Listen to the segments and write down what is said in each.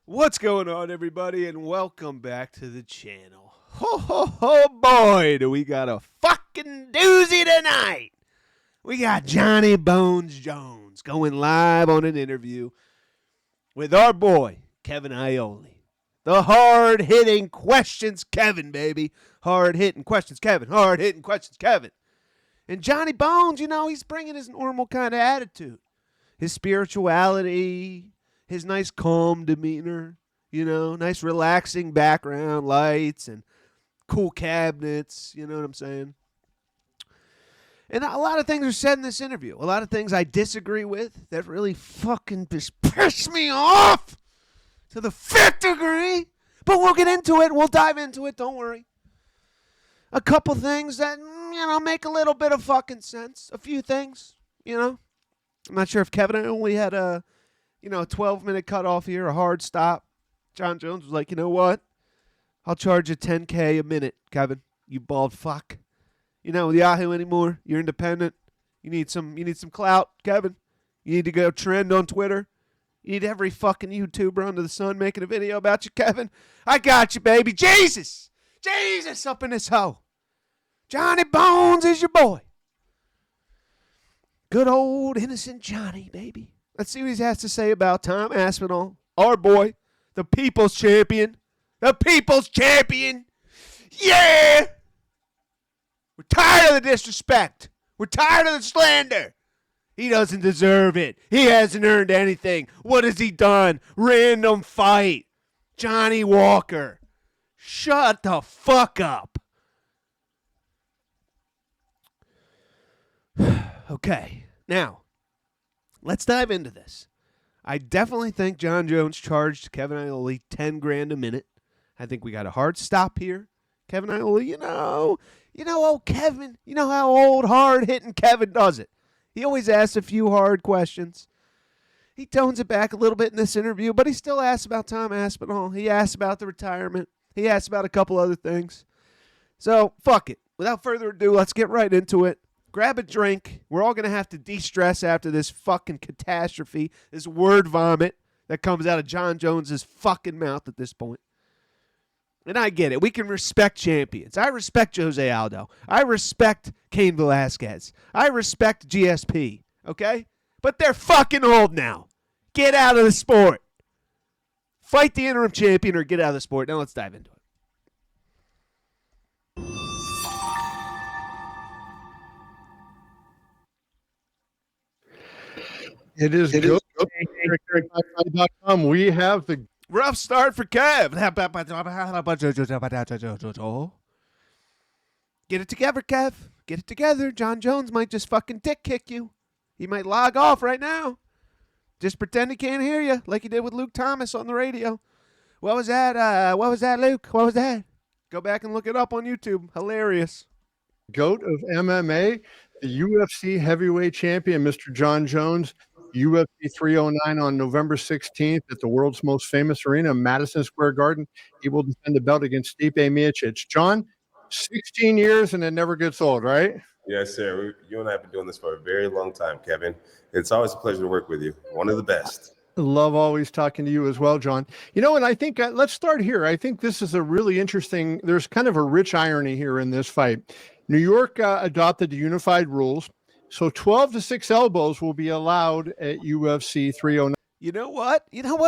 What's going on, everybody, and welcome back to the channel. Ho, ho, ho, boy, do we got a fucking doozy tonight. We got Johnny Bones Jones going live on an interview with our boy, Kevin Iole. The hard-hitting questions Kevin, baby. Hard-hitting questions Kevin. Hard-hitting questions Kevin. And Johnny Bones, he's bringing his normal kind of attitude. His spirituality, his nice calm demeanor, nice relaxing background lights and cool cabinets, you know what I'm saying? And a lot of things are said in this interview. A lot of things I disagree with that really fucking just piss me off to the fifth degree. But we'll get into it. We'll dive into it. Don't worry. A couple things that, make a little bit of fucking sense. A few things, I'm not sure if Kevin only had a 12-minute cutoff here, a hard stop. Jon Jones was like, you know what? I'll charge you $10K a minute, Kevin. You bald fuck. You're not with Yahoo anymore. You're independent. You need some clout, Kevin. You need to go trend on Twitter. You need every fucking YouTuber under the sun making a video about you, Kevin. I got you, baby. Jesus up in this hoe. Johnny Bones is your boy. Good old innocent Johnny, baby. Let's see what he has to say about Tom Aspinall, our boy, the people's champion. The people's champion. Yeah! We're tired of the disrespect. We're tired of the slander. He doesn't deserve it. He hasn't earned anything. What has he done? Random fight. Johnny Walker. Shut the fuck up. Okay, now, let's dive into this. I definitely think Jon Jones charged Kevin Iole $10,000 a minute. I think we got a hard stop here. Kevin Iole, old Kevin, you know how old, hard-hitting Kevin does it. He always asks a few hard questions. He tones it back a little bit in this interview, but he still asks about Tom Aspinall. He asks about the retirement. He asks about a couple other things. So, fuck it. Without further ado, let's get right into it. Grab a drink. We're all going to have to de-stress after this fucking catastrophe, this word vomit that comes out of Jon Jones's fucking mouth at this point. And I get it. We can respect champions. I respect Jose Aldo. I respect Cain Velasquez. I respect GSP. Okay? But they're fucking old now. Get out of the sport. Fight the interim champion or get out of the sport. Now let's dive into it. It is good. We have the Rough start for Kev. Get it together, Kev. Get it together. Jon Jones might just fucking dick kick you. He might log off right now. Just pretend he can't hear you like he did with Luke Thomas on the radio. What was that, Luke? What was that? Go back and look it up on YouTube. Hilarious. GOAT of MMA, the UFC heavyweight champion, Mr. Jon Jones. UFC 309 on November 16th at the world's most famous arena, Madison Square Garden. He will defend the belt against Stipe Miocic. John, 16 years and it never gets old, right? Yes, sir. You and I have been doing this for a very long time, Kevin. It's always a pleasure to work with you. One of the best. Love always talking to you as well, John. And I think let's start here. I think this is a really interesting, there's kind of a rich irony here in this fight. New York adopted the unified rules. So 12 to 6 elbows will be allowed at UFC 309. You know what?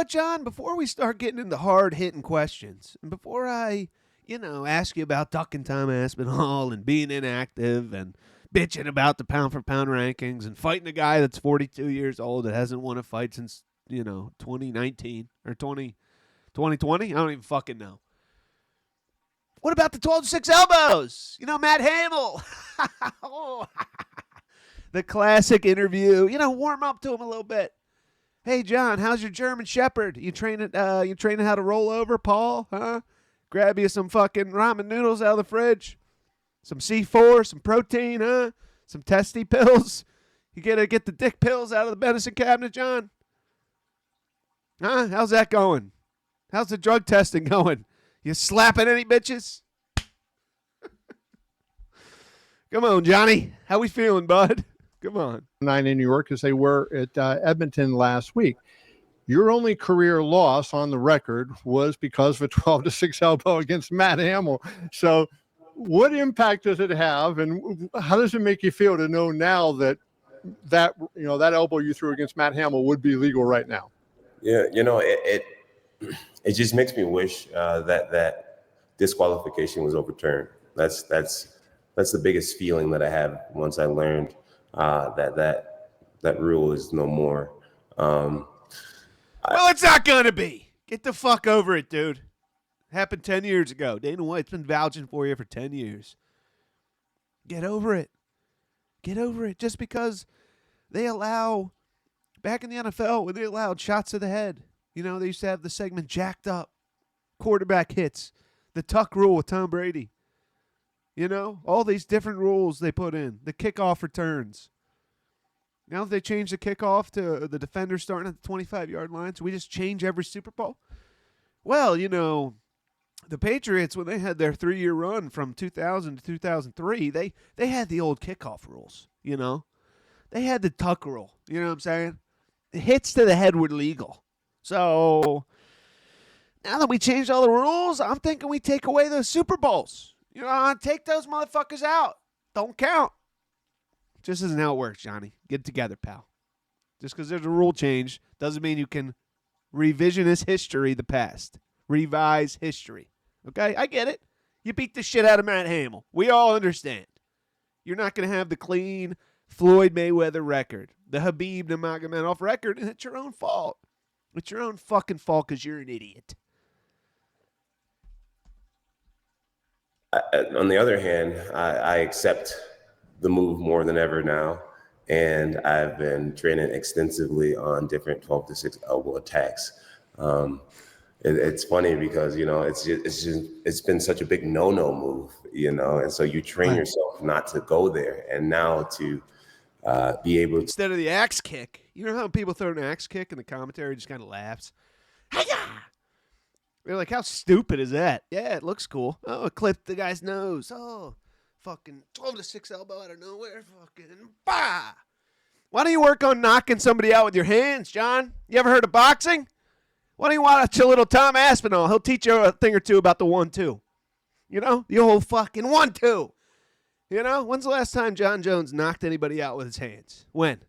John? Before we start getting into hard-hitting questions, and before I, ask you about ducking Tom Aspinall and being inactive and bitching about the pound-for-pound rankings and fighting a guy that's 42 years old that hasn't won a fight since, 2019 or 2020? I don't even fucking know. What about the 12 to 6 elbows? Matt Hamill. The classic interview. Warm up to him a little bit. Hey, John, how's your German Shepherd? You training how to roll over, Paul? Huh? Grab you some fucking ramen noodles out of the fridge. Some C4, some protein, huh? Some testy pills. You gotta get the dick pills out of the medicine cabinet, John. Huh? How's that going? How's the drug testing going? You slapping any bitches? Come on, Johnny. How we feeling, bud? Come on. 9 in New York as they were at Edmonton last week. Your only career loss on the record was because of a 12-6 elbow against Matt Hamill. So what impact does it have, and how does it make you feel to know now that elbow you threw against Matt Hamill would be legal right now? Yeah, it just makes me wish that disqualification was overturned. That's the biggest feeling that I have once I learned that rule is no more. Well, it's not gonna be. Get the fuck over it, dude. Happened 10 years ago. Dana White's been vouching for you for 10 years. Get over it. Get over it. Just because they allow, back in the NFL, when they allowed shots to the head, they used to have the segment jacked up, quarterback hits, the tuck rule with Tom Brady. All these different rules they put in, the kickoff returns. Now that they change the kickoff to the defender starting at the 25-yard line, so we just change every Super Bowl? Well, the Patriots, when they had their 3-year run from 2000 to 2003, they had the old kickoff rules, They had the tuck rule, you know what I'm saying? The hits to the head were legal. So now that we changed all the rules, I'm thinking we take away those Super Bowls. Take those motherfuckers out. Don't count. Just isn't how it works, Johnny. Get it together, pal. Just because there's a rule change doesn't mean you can revisionist history the past. Revise history. Okay? I get it. You beat the shit out of Matt Hamill. We all understand. You're not going to have the clean Floyd Mayweather record, the Habib Nurmagomedov record, and it's your own fault. It's your own fucking fault because you're an idiot. On the other hand, I accept the move more than ever now, and I've been training extensively on different 12-6 elbow attacks. It's funny because it's been such a big no move, and so you train yourself not to go there, and now to be able to, instead of the axe kick. You know how people throw an axe kick and the commentary just kind of laughs? Hi-ya! They're like, how stupid is that? Yeah, it looks cool. Oh, it clipped the guy's nose. Oh, fucking 12-6 elbow out of nowhere. Fucking bah! Why don't you work on knocking somebody out with your hands, John? You ever heard of boxing? Why don't you watch a little Tom Aspinall? He'll teach you a thing or two about the 1-2. The whole fucking 1-2. When's the last time Jon Jones knocked anybody out with his hands? When?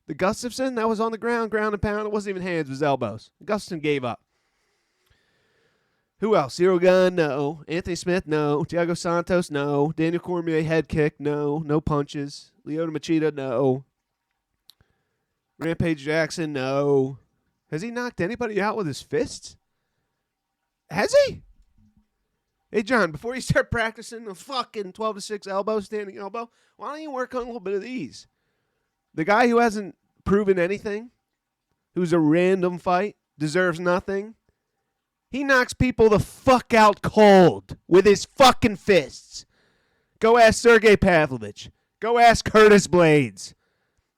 The Gustafson? That was on the ground and pound. It wasn't even hands, it was elbows. Gustafson gave up. Who else? Zero Gun? No. Anthony Smith? No. Thiago Santos? No. Daniel Cormier head kick? No. No punches. Lyoto Machida? No. Rampage Jackson? No. Has he knocked anybody out with his fists? Has he? Hey, John, before you start practicing the fucking 12-6 elbow, standing elbow, why don't you work on a little bit of these? The guy who hasn't proven anything, who's a random fight, deserves nothing, he knocks people the fuck out cold with his fucking fists. Go ask Sergey Pavlovich. Go ask Curtis Blades.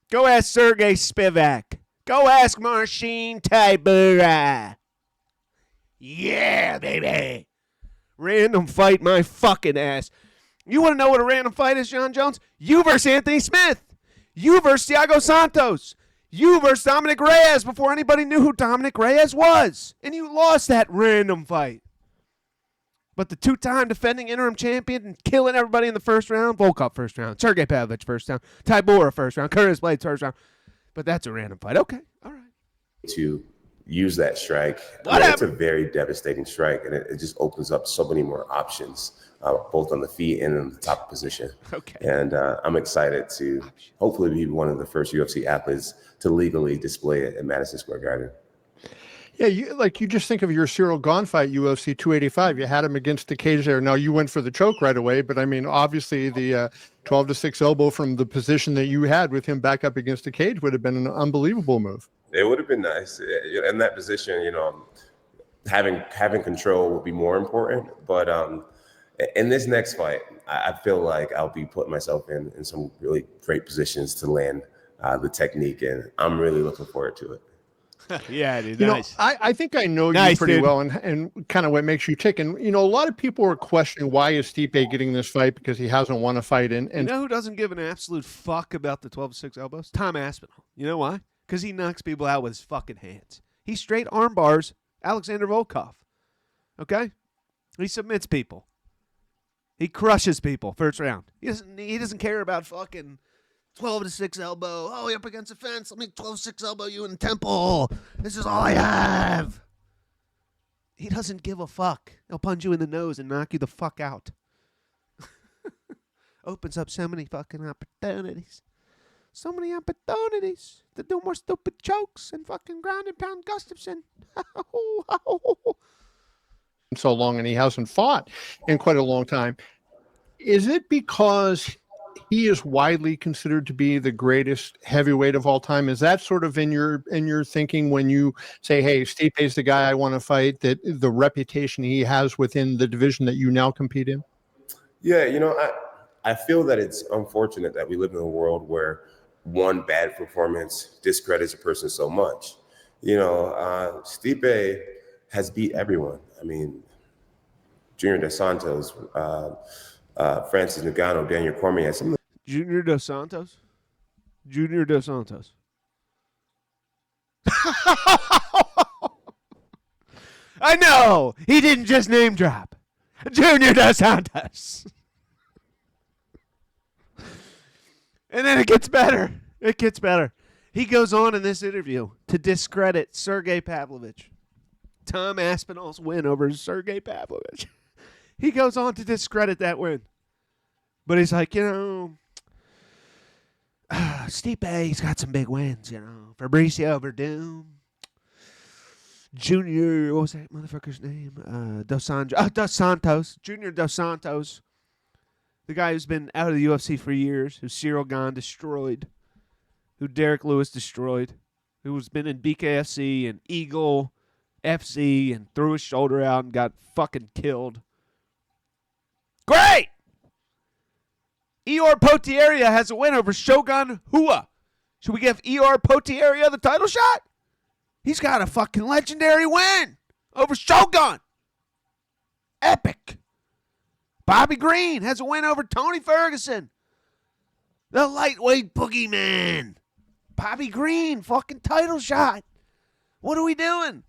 Go ask Sergey Spivak. Go ask Marcin Tybura. Yeah, baby. Random fight my fucking ass. You want to know what a random fight is, Jon Jones? You versus Anthony Smith. You versus Thiago Santos. You versus Dominic Reyes before anybody knew who Dominic Reyes was. And you lost that random fight. But the two-time defending interim champion and killing everybody in the first round, Volkov first round, Sergey Pavlovich first round, Tybura first round, Curtis Blades first round. But that's a random fight. Okay, all right. To use that strike. It's a very devastating strike, and it just opens up so many more options, both on the feet and in the top position. Okay. And I'm excited to hopefully be one of the first UFC athletes to legally display it at Madison Square Garden. Yeah, you just think of your Cyril Gahn fight, UFC 285. You had him against the cage there. Now, you went for the choke right away, but I mean, obviously the 12-6 elbow from the position that you had with him back up against the cage would have been an unbelievable move. It would have been nice. In that position, having control would be more important. But in this next fight, I feel like I'll be putting myself in some really great positions to land the technique, and I'm really looking forward to it. Yeah, dude, nice. I think I know you pretty well and kind of what makes you tick. And, a lot of people are questioning why is Stipe getting this fight because he hasn't won a fight. And you know who doesn't give an absolute fuck about the 12-6 elbows? Tom Aspinall. You know why? Because he knocks people out with his fucking hands. He straight arm bars Alexander Volkov. Okay? He submits people. He crushes people first round. He doesn't care about fucking 12-6 elbow. Oh, you're up against the fence. Let me 12-6 elbow you in the temple. This is all I have. He doesn't give a fuck. He'll punch you in the nose and knock you the fuck out. Opens up so many fucking opportunities. So many opportunities to do more stupid chokes and fucking ground and pound Gustafson. So long, and he hasn't fought in quite a long time. Is it because he is widely considered to be the greatest heavyweight of all time? Is that sort of in your thinking when you say, hey, Stipe is the guy I want to fight, that the reputation he has within the division that you now compete in? Yeah, I feel that it's unfortunate that we live in a world where one bad performance discredits a person so much. Stipe has beat everyone. I mean, Junior Dos Santos, Francis Ngannou, Daniel Cormier. Junior Dos Santos? Junior Dos Santos. I know! He didn't just name drop. Junior Dos Santos. And then it gets better. It gets better. He goes on in this interview to discredit Sergey Pavlovich. Tom Aspinall's win over Sergey Pavlovich. He goes on to discredit that win. But he's like, Stipe, he's got some big wins, Fabricio Verdum. Junior, what was that motherfucker's name? Dos Santos. Junior Dos Santos. The guy who's been out of the UFC for years, who Cyril Gane destroyed, who Derek Lewis destroyed, who's been in BKFC and Eagle FC and threw his shoulder out and got fucking killed. Great! Eor Potieria has a win over Shogun Hua. Should we give Eor Potieria the title shot? He's got a fucking legendary win over Shogun. Epic. Bobby Green has a win over Tony Ferguson. The lightweight boogeyman. Bobby Green, fucking title shot. What are we doing?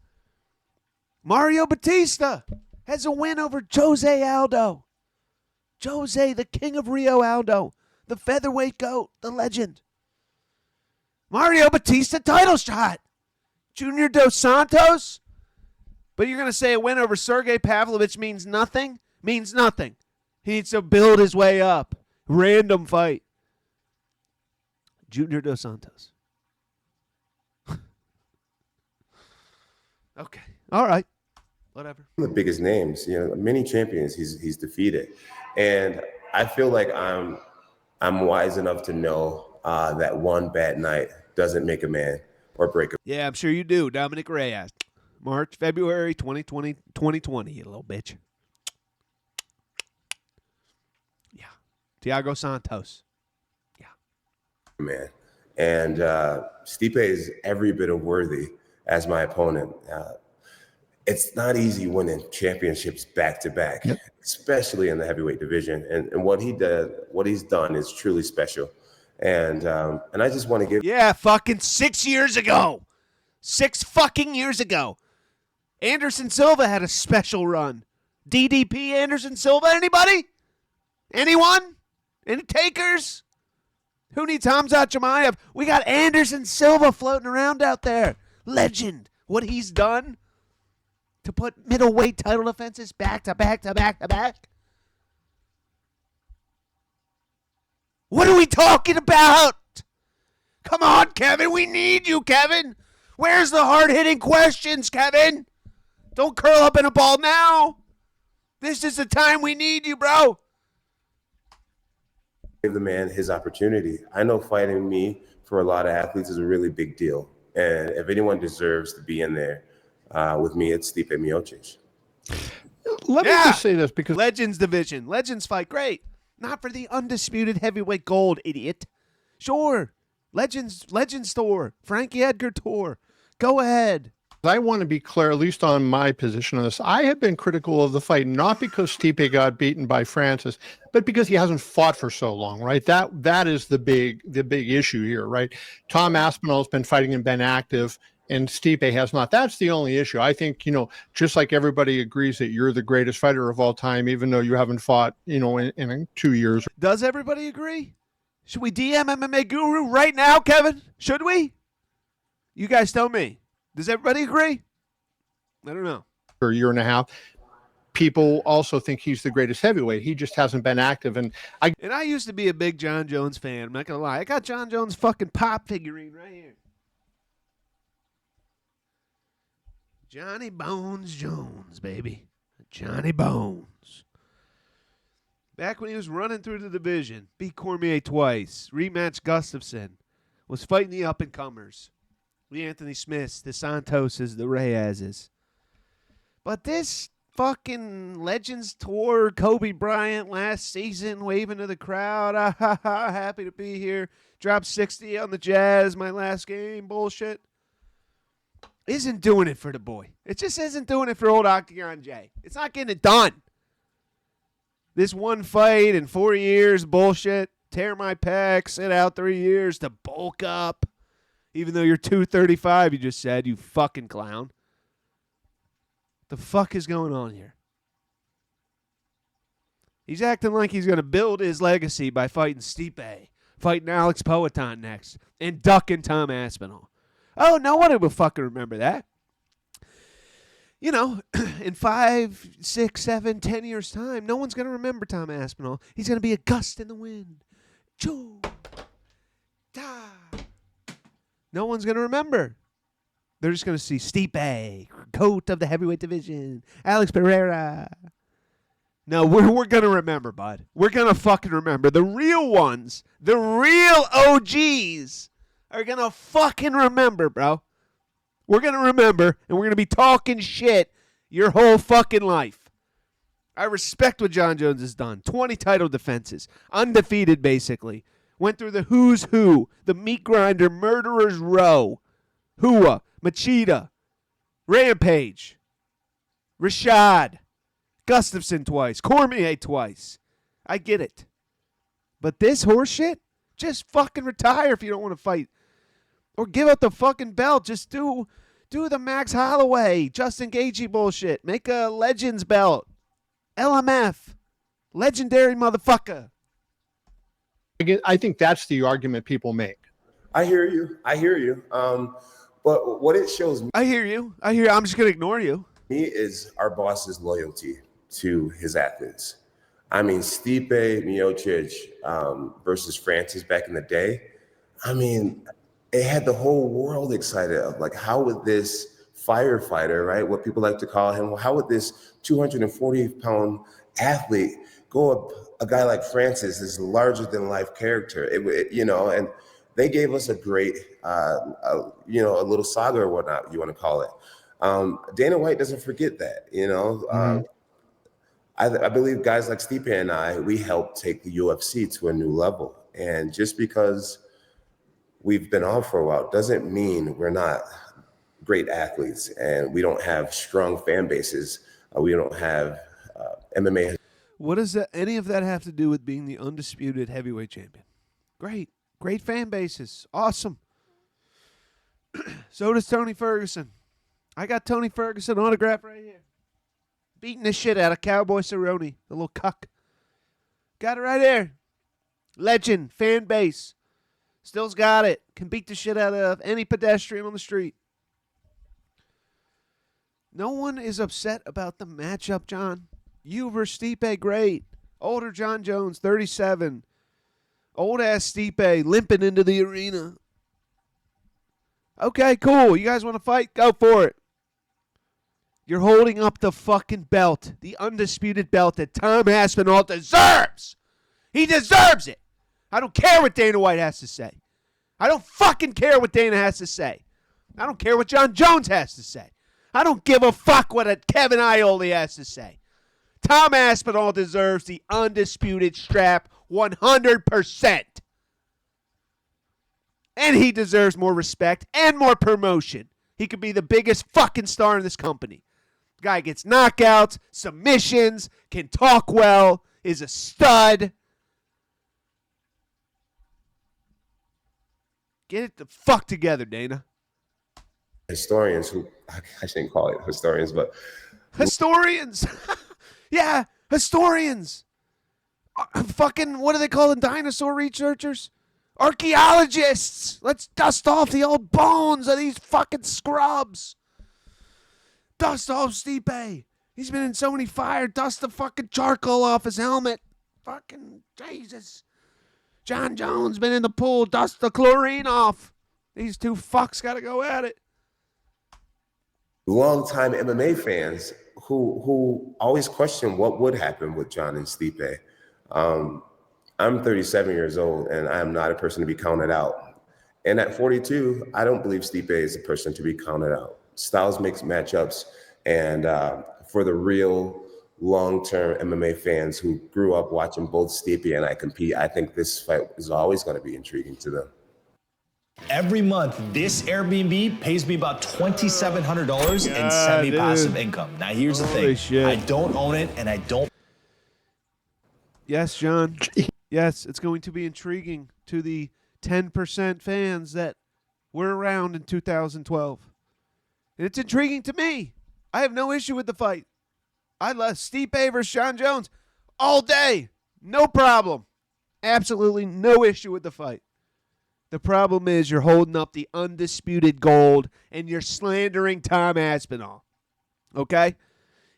Mario Batista has a win over Jose Aldo. Jose, the king of Rio Aldo. The featherweight goat, the legend. Mario Batista title shot. Junior Dos Santos. But you're going to say a win over Sergey Pavlovich means nothing? Means nothing. He needs to build his way up. Random fight. Junior Dos Santos. Okay. All right. Whatever. The biggest names, many champions he's defeated. And I feel like I'm wise enough to know that one bad night doesn't make a man or break a. Yeah, I'm sure you do. Dominic Reyes. February 2020, you little bitch. Yeah. Thiago Santos. Yeah. Man. And Stipe is every bit of worthy as my opponent. It's not easy winning championships back to back, especially in the heavyweight division. And what he's done is truly special. And I just want to give. Yeah, fucking 6 years ago. 6 fucking years ago. Anderson Silva had a special run. DDP Anderson Silva, anybody? Anyone? Any takers? Who needs Hamzat Chimaev? We got Anderson Silva floating around out there. Legend. What he's done to put middleweight title defenses back to back to back to back. What are we talking about? Come on, Kevin. We need you, Kevin. Where's the hard-hitting questions, Kevin? Don't curl up in a ball now. This is the time we need you, bro. Give the man his opportunity. I know fighting me for a lot of athletes is a really big deal. And if anyone deserves to be in there with me, it's Stipe Miocic. Let me just say this because Legends division. Legends fight. Great. Not for the undisputed heavyweight gold, idiot. Sure. Legends tour. Frankie Edgar tour. Go ahead. I want to be clear, at least on my position on this. I have been critical of the fight, not because Stipe got beaten by Francis, but because he hasn't fought for so long, right? That is the big issue here, right? Tom Aspinall has been fighting and been active and Stipe has not. That's the only issue. I think, just like everybody agrees that you're the greatest fighter of all time, even though you haven't fought, in 2 years. Does everybody agree? Should we DM MMA Guru right now, Kevin? Should we? You guys tell me. Does everybody agree? I don't know. For a year and a half. People also think he's the greatest heavyweight. He just hasn't been active. And I used to be a big Jon Jones fan. I'm not going to lie. I got Jon Jones' fucking pop figurine right here. Johnny Bones Jones, baby. Johnny Bones. Back when he was running through the division, beat Cormier twice, rematched Gustafson, was fighting the up-and-comers. The Anthony Smiths, the Santoses, the Reyeses. But this fucking Legends Tour, Kobe Bryant last season, waving to the crowd, happy to be here, dropped 60 on the Jazz, my last game, bullshit, isn't doing it for the boy. It just isn't doing it for old Octagon J. It's not getting it done. This one fight in 4 years, bullshit, tear my pec, sit out 3 years to bulk up, even though you're 235, you just said, you fucking clown. The fuck is going on here? He's acting like he's going to build his legacy by fighting Stipe, fighting Alex Poetan next, and ducking Tom Aspinall. Oh, no one will fucking remember that. In 5, 6, 7, 10 years' time, no one's going to remember Tom Aspinall. He's going to be a gust in the wind. Choo! Da! No one's going to remember. They're just going to see Stipe, coat of the heavyweight division, Alex Pereira. No, we're going to remember, bud. We're going to fucking remember. The real ones, the real OGs are going to fucking remember, bro. We're going to remember, and we're going to be talking shit your whole fucking life. I respect what Jon Jones has done. 20 title defenses. Undefeated, basically. Went through the who's who, the meat grinder, murderer's row. Hua, Machida, Rampage, Rashad, Gustafson twice, Cormier twice. I get it. But this horse shit, just fucking retire if you don't want to fight. Or give up the fucking belt. Just do the Max Holloway, Justin Gaethje bullshit. Make a Legends belt. LMF. Legendary motherfucker. I think that's the argument people make. I hear you. But what it shows me, I hear you. I'm just going to ignore you. Is our boss's loyalty to his athletes. I mean, Stipe Miocic versus Francis back in the day. I mean, it had the whole world excited of like, how would this firefighter, right? What people like to call him, how would this 240-pound athlete go up a guy like Francis, this larger than life character? And they gave us a great, a little saga or whatnot, you want to call it. Dana White doesn't forget that, I believe guys like Stipe and we helped take the UFC to a new level. And just because we've been on for a while doesn't mean we're not great athletes and we don't have strong fan bases. We don't have MMA. What does any of that have to do with being the undisputed heavyweight champion? Great fan bases. Awesome. So does Tony Ferguson. I got Tony Ferguson autograph right here. Beating the shit out of Cowboy Cerrone, the little cuck. Got it right here. Legend, fan base. Still's got it. Can beat the shit out of any pedestrian on the street. No one is upset about the matchup, John. You versus Stipe, great. Older Jon Jones, 37. Old-ass Stipe limping into the arena. Okay, cool. You guys want to fight? Go for it. You're holding up the fucking belt, the undisputed belt that Tom Aspinall deserves. He deserves it. I don't care what Dana White has to say. I don't fucking care what Dana has to say. I don't care what Jon Jones has to say. I don't give a fuck what Kevin Iole has to say. Tom Aspinall deserves the undisputed strap 100%. And he deserves more respect and more promotion. He could be the biggest fucking star in this company. Guy gets knockouts, submissions, can talk well, is a stud. Get it the fuck together, Dana. historians who, I shouldn't call it historians, but Historians. Yeah, historians. Fucking, what do they call them? Dinosaur researchers? Archaeologists. Let's dust off the old bones of these fucking scrubs. Dust off Stipe. He's been in so many fires. Dust the fucking charcoal off his helmet. Fucking Jesus. Jon Jones been in the pool. Dust the chlorine off. These two fucks got to go at it. longtime MMA fans who always question what would happen with Jon and Stipe. I'm 37 years old, and I am not a person to be counted out. And at 42, I don't believe Stipe is a person to be counted out. Styles makes matchups, and for the real long-term MMA fans who grew up watching both Stipe and I compete, I think this fight is always going to be intriguing to them. Every month, this Airbnb pays me about $2,700 in semi-passive income. Now, here's the thing. Shit. I don't own it, and I don't. Yes, John. Yes, it's going to be intriguing to the 10% fans that were around in 2012. And it's intriguing to me. I have no issue with the fight. I love Stipe versus Jon Jones all day. No problem. Absolutely no issue with the fight. The problem is you're holding up the undisputed gold and you're slandering Tom Aspinall. Okay?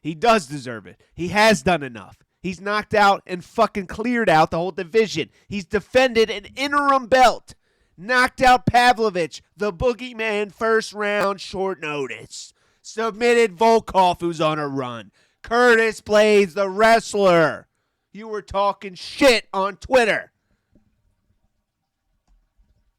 He does deserve it. He has done enough. He's knocked out and fucking cleared out the whole division. He's defended an interim belt. Knocked out Pavlovich, the boogeyman, first round, short notice. Submitted Volkov, who's on a run. Curtis Blades, the wrestler. You were talking shit on Twitter.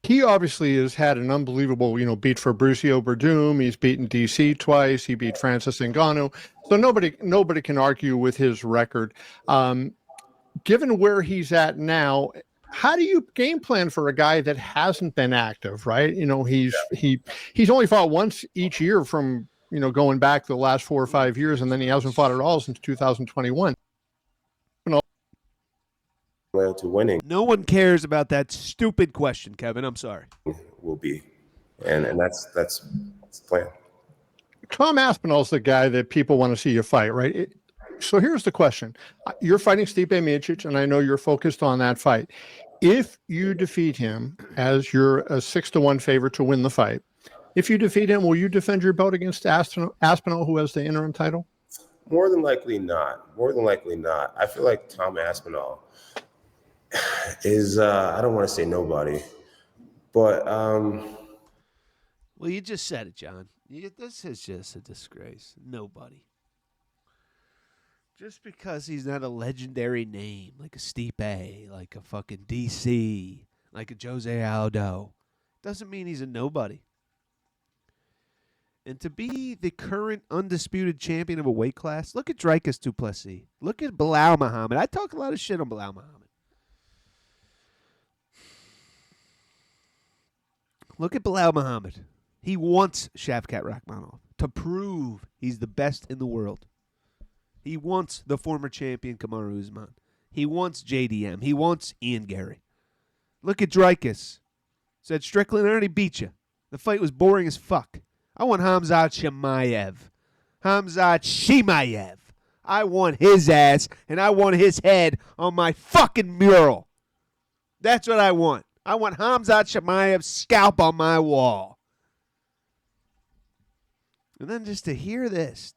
He obviously has had an unbelievable, beat Fabricio Verdum. He's beaten DC twice. He beat Francis Ngannou. So nobody can argue with his record. Given where he's at now, how do you game plan for a guy that hasn't been active, right? He's only fought once each year from, going back the last 4 or 5 years, and then he hasn't fought at all since 2021. To winning No one cares about that stupid question, Kevin. I'm sorry. will be, and that's the plan. Tom Aspinall's the guy that people want to see you fight, right? So here's the question. You're fighting Stipe Miocic, and I know you're focused on that fight. If you defeat him, as you're a 6-1 favorite to win the fight, if you defeat him, will you defend your belt against Aspinall, who has the interim title? More than likely not. I feel like Tom Aspinall is, I don't want to say nobody, but Well, you just said it, John. This is just a disgrace. Nobody. Just because he's not a legendary name like a Stipe, like a fucking DC, like a Jose Aldo, doesn't mean he's a nobody. And to be the current undisputed champion of a weight class, look at Dricus du Plessis. Look at Bilal Muhammad. I talk a lot of shit on Bilal Muhammad. Look at Bilal Muhammad. He wants Shavkat Rakhmonov to prove he's the best in the world. He wants the former champion Kamaru Usman. He wants JDM. He wants Ian Gary. Look at Dricus. Said, Strickland, I already beat you. The fight was boring as fuck. I want Khamzat Chimaev. I want his ass, and I want his head on my fucking mural. That's what I want. I want Khamzat Chimaev's scalp on my wall. And then just to hear this,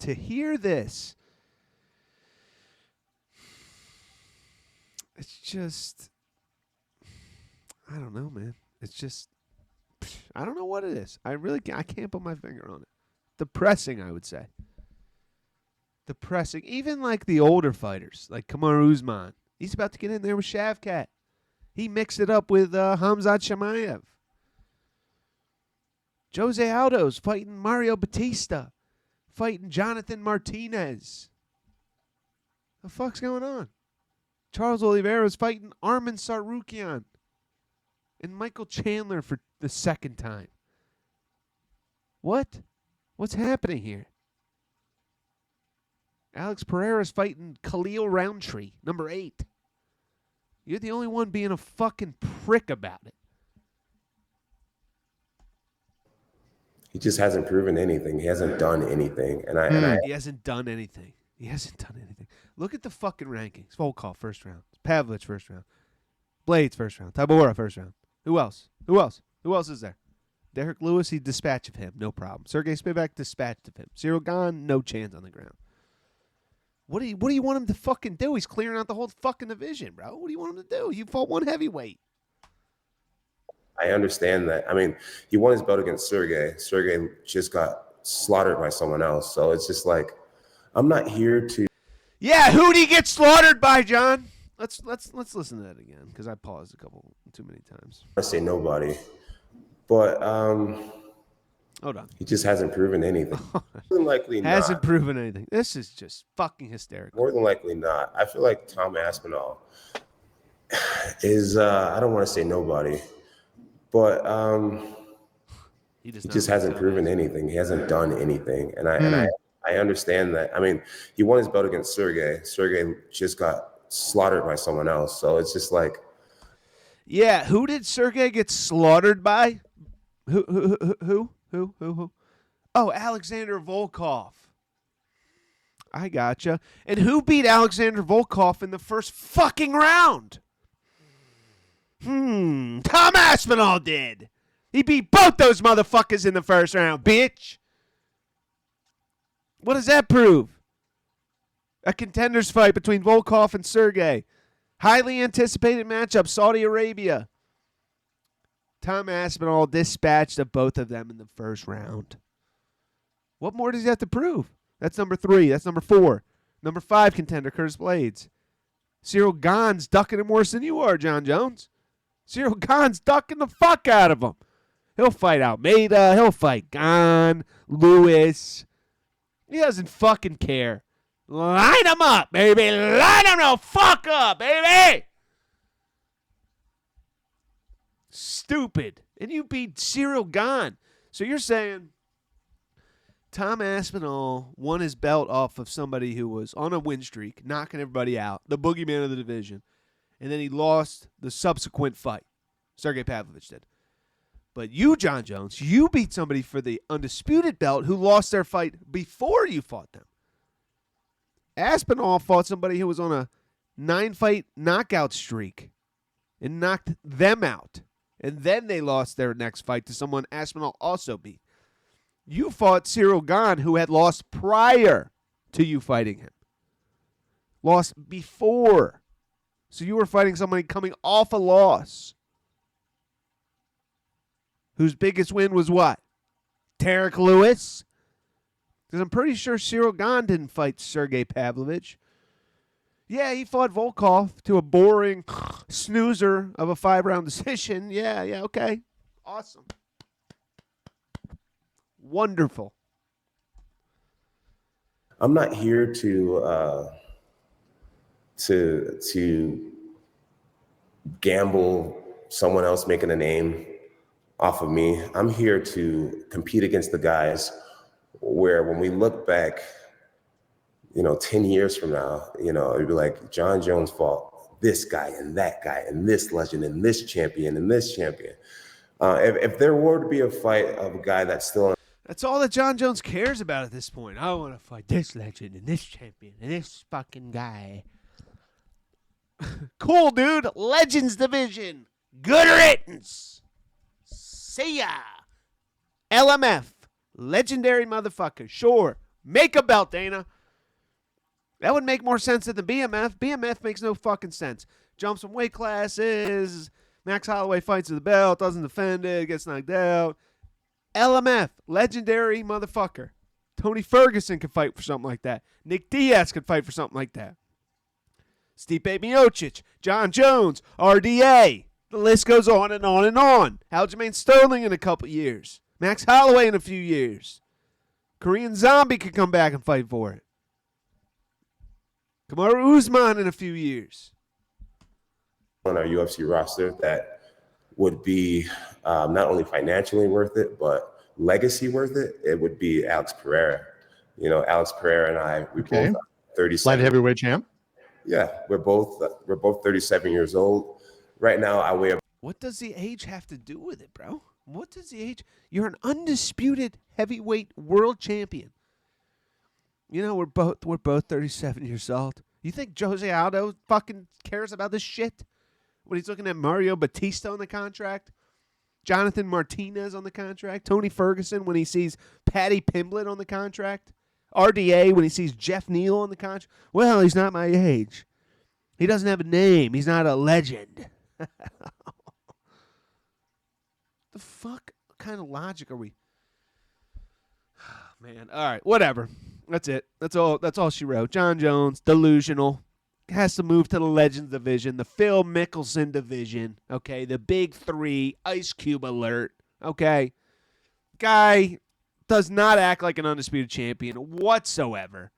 it's just, I don't know, man. It's just, I don't know what it is. I can't put my finger on it. Depressing, I would say. Depressing. Even like the older fighters, like Kamaru Usman. He's about to get in there with Shavkat. He mixed it up with Khamzat Chimaev. Jose Aldo's fighting Mario Batista. Fighting Jonathan Martinez. The fuck's going on? Charles Oliveira's fighting Arman Tsarukyan. And Michael Chandler for the second time. What? What's happening here? Alex Pereira's fighting Khalil Roundtree, number 8. You're the only one being a fucking prick about it. He just hasn't proven anything. He hasn't done anything. He hasn't done anything. He hasn't done anything. Look at the fucking rankings. Volkov, first round. Pavlovich, first round. Blades, first round. Tabora, first round. Who else? Who else is there? Derek Lewis, he dispatched of him. No problem. Sergey Spivak, dispatched of him. Cyril Gane, no chance on the ground. What do you want him to fucking do? He's clearing out the whole fucking division, bro. What do you want him to do? You fought one heavyweight. I understand that. I mean, he won his belt against Sergey. Sergey just got slaughtered by someone else. So it's just like, I'm not here to. Yeah, who'd he get slaughtered by, John? Let's listen to that again because I paused too many times. I say nobody, but hold on. He just hasn't proven anything. More than likely not. Hasn't proven anything. This is just fucking hysterical. More than likely not. I feel like Tom Aspinall is. I don't want to say nobody, but he just hasn't proven anything. He hasn't done anything, and I understand that. I mean, he won his belt against Sergey. Sergey just got slaughtered by someone else. So it's just like, yeah, who did Sergey get slaughtered by? Who? Oh, Alexander Volkov. I gotcha. And who beat Alexander Volkov in the first fucking round? Tom Aspinall did. He beat both those motherfuckers in the first round, bitch. What does that prove? A contenders fight between Volkov and Sergey. Highly anticipated matchup, Saudi Arabia. Tom Aspinall dispatched of both of them in the first round. What more does he have to prove? That's number 3. That's number 4. Number 5 contender, Curtis Blades. Cyril Gane's ducking him worse than you are, Jon Jones. Cyril Gane's ducking the fuck out of him. He'll fight Almeida. He'll fight Gane, Lewis. He doesn't fucking care. Line them up, baby. Line them the fuck up, baby. Stupid. And you beat Cyril Gane. So you're saying Tom Aspinall won his belt off of somebody who was on a win streak, knocking everybody out, the boogeyman of the division, and then he lost the subsequent fight. Sergey Pavlovich did. But you, Jon Jones, you beat somebody for the undisputed belt who lost their fight before you fought them. Aspinall fought somebody who was on a 9-fight knockout streak and knocked them out. And then they lost their next fight to someone Aspinall also beat. You fought Cyril Gane, who had lost prior to you fighting him. Lost before. So you were fighting somebody coming off a loss. Whose biggest win was what? Derek Lewis? Because I'm pretty sure Cyril Gane didn't fight Sergey Pavlovich. Yeah, he fought Volkov to a boring snoozer of a 5-round decision. Yeah, okay. Awesome. Wonderful. I'm not here to gamble someone else making a name off of me. I'm here to compete against the guys where when we look back, 10 years from now, it'd be like Jon Jones fought this guy and that guy and this legend and this champion and this champion. If there were to be a fight of a guy that's still... That's all that Jon Jones cares about at this point. I want to fight this legend and this champion and this fucking guy. Cool, dude. Legends division. Good riddance. See ya. LMF. Legendary motherfucker. Sure. Make a belt, Dana. That would make more sense than the BMF. BMF makes no fucking sense. Jumps from weight classes. Max Holloway fights for the belt. Doesn't defend it. Gets knocked out. LMF. Legendary motherfucker. Tony Ferguson could fight for something like that. Nick Diaz could fight for something like that. Stipe Miocic. Jon Jones. RDA. The list goes on and on and on. Aljamain Sterling in a couple years. Max Holloway in a few years. Korean Zombie could come back and fight for it. Kamaru Usman in a few years. On our UFC roster that would be not only financially worth it, but legacy worth it, it would be Alex Pereira. Alex Pereira and I, we both 37. Light heavyweight champ? Yeah, we're both 37 years old. Right now, I weigh... What does the age have to do with it, bro? What does the age? You're an undisputed heavyweight world champion. You know, we're both 37 years old. You think Jose Aldo fucking cares about this shit? When he's looking at Mario Batista on the contract, Jonathan Martinez on the contract, Tony Ferguson when he sees Paddy Pimblett on the contract, RDA when he sees Jeff Neal on the contract. Well, he's not my age. He doesn't have a name. He's not a legend. The fuck kind of logic are we? Man, all right, whatever. That's it. That's all she wrote. Jon Jones, delusional, has to move to the Legends division, the Phil Mickelson division. Okay, the big three. Ice Cube alert. Okay, guy does not act like an undisputed champion whatsoever.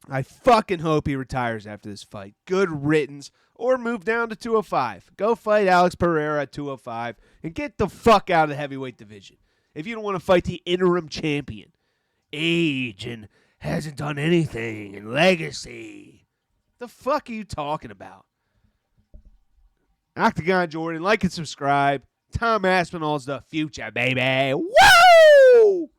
I fucking hope he retires after this fight. Good riddance. Or move down to 205. Go fight Alex Pereira at 205 and get the fuck out of the heavyweight division. If you don't want to fight the interim champion. Age and hasn't done anything and legacy. The fuck are you talking about? Octagon Jordan, like and subscribe. Tom Aspinall's the future, baby. Woo!